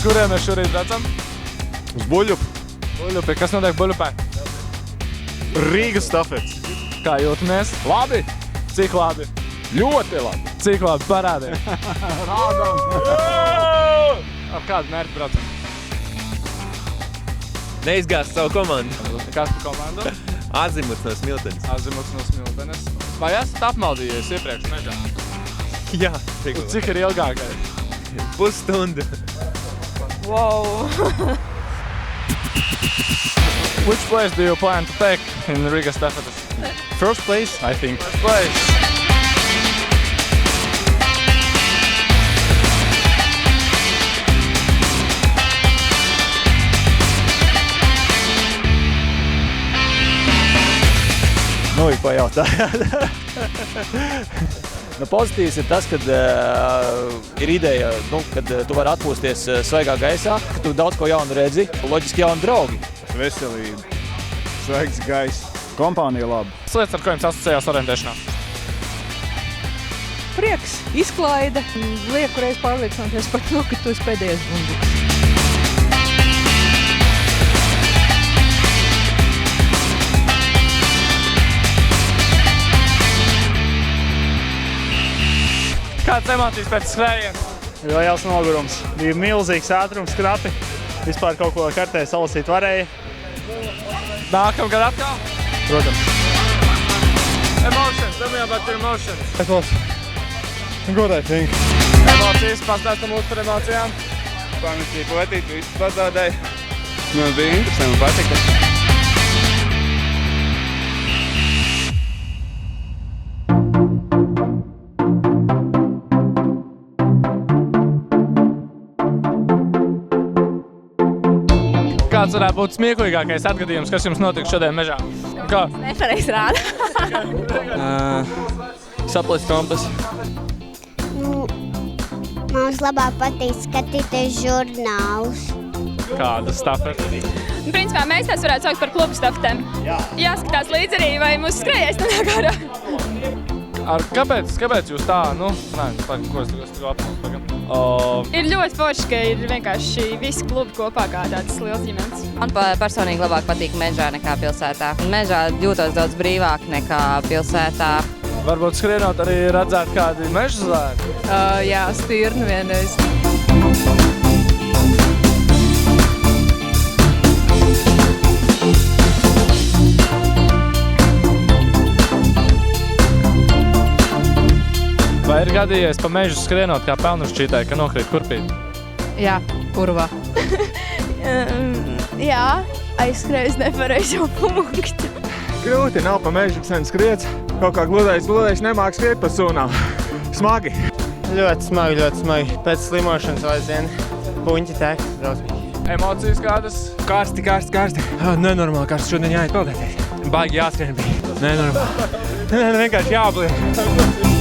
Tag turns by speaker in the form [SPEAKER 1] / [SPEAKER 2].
[SPEAKER 1] kuriem mēs šorīt braucam?
[SPEAKER 2] Uz Buļļupu.
[SPEAKER 1] Buļļupi. Kas notiek Buļļupē?
[SPEAKER 2] Rīgas stafets.
[SPEAKER 1] Kā jūtamies?
[SPEAKER 3] Labi,
[SPEAKER 1] Cik labi?
[SPEAKER 3] ļoti labi.
[SPEAKER 1] Cik labi? Parādiet.
[SPEAKER 3] Rādām.
[SPEAKER 1] Ar kādu mērķi braucam?
[SPEAKER 4] Neizgāzt savu komandu.
[SPEAKER 1] Kas par komandu?
[SPEAKER 4] Azimuts no Smiltenes.
[SPEAKER 1] Azimuts no Smiltenes. Vai esat apmaldījies iepriekš mežā?
[SPEAKER 4] Jā,
[SPEAKER 1] Un cik ir ilgākais?
[SPEAKER 4] pusstunda.
[SPEAKER 5] Wow.
[SPEAKER 1] Which place do you plan to take in Riga Stafetes?
[SPEAKER 2] First place, I think.
[SPEAKER 1] First place.
[SPEAKER 6] Nu, ir pajautājāt. Pozitīvs ir tas, kad ir ideja, kad tu vari atpūsties svaigā gaisā, ka tu daudz ko jaunu redzi, loģiski jauni draugi.
[SPEAKER 2] Veselība. Svaigs gaiss. Kompānija laba.
[SPEAKER 1] Lietas, ar ko jums asociējās orientēšanā?
[SPEAKER 5] Prieks, izklaide. Lieku reiz pārliecināties par to, ka tu esi pēdējais bunduks.
[SPEAKER 1] Kāds emocijas pēc skrējiena?
[SPEAKER 7] Liels nogurums. Bija milzīgs ātrums, krapi. Vispār kaut ko kartē salasīt varēja.
[SPEAKER 1] Nākamgad atkal?
[SPEAKER 7] Protams.
[SPEAKER 1] Emotions. Tell me about your emotions.
[SPEAKER 2] It was good, I think.
[SPEAKER 1] Emocijas. Pastāstam mūsu par emocijām.
[SPEAKER 3] Pamatīgi potīt, visu pazaudēju. Man bija interesanti, man patika.
[SPEAKER 1] Kāds varētu būt smieklīgākais atgadījums, kas jums notika šodien mežā? Kā?
[SPEAKER 5] Nepareiz rāda.
[SPEAKER 4] Saplēs kompas.
[SPEAKER 8] Mums labāk patīk skatīties žurnālus.
[SPEAKER 1] Kādas stafetes?
[SPEAKER 9] Principā mēs tās varētu saukt par klubu stafetēm. Jāskatās līdz arī, vai mūsu skrējējs nenāk ārā.
[SPEAKER 1] Kāpēc jūs tā, ko es tikko apmūs pagam?
[SPEAKER 9] Ir ļoti forši, ka ir vienkārši visi klubi kopā kā tāds liels ģimenes.
[SPEAKER 5] Man personīgi labāk patīk mežā nekā pilsētā. Mežā jūtos daudz brīvāk nekā pilsētā.
[SPEAKER 1] Varbūt skrienot arī redzēt kādi meža zvēri?
[SPEAKER 5] Jā, stirnu vienreiz.
[SPEAKER 1] Vai ir gadījies pa mežu skrienot kā pelnušķītai, ka nokrīt kurpīt?
[SPEAKER 5] Jā, kurvā.
[SPEAKER 9] Jā, aizskrējis nepareizo punktu.
[SPEAKER 2] Grūti, nav pa mežu sen skriets. Kaut kā gludējs nemāk skriet pa sūnām. Smagi.
[SPEAKER 7] Ļoti smagi. Pēc slimošanas aizvien puņķi tek.
[SPEAKER 1] Emocijas kādas?
[SPEAKER 4] Karsti. Nenormāli karsti. Šodien jāiet peldēties. Baigi jāskrien bija. Nenormāli.
[SPEAKER 7] Vienkārši jābliek.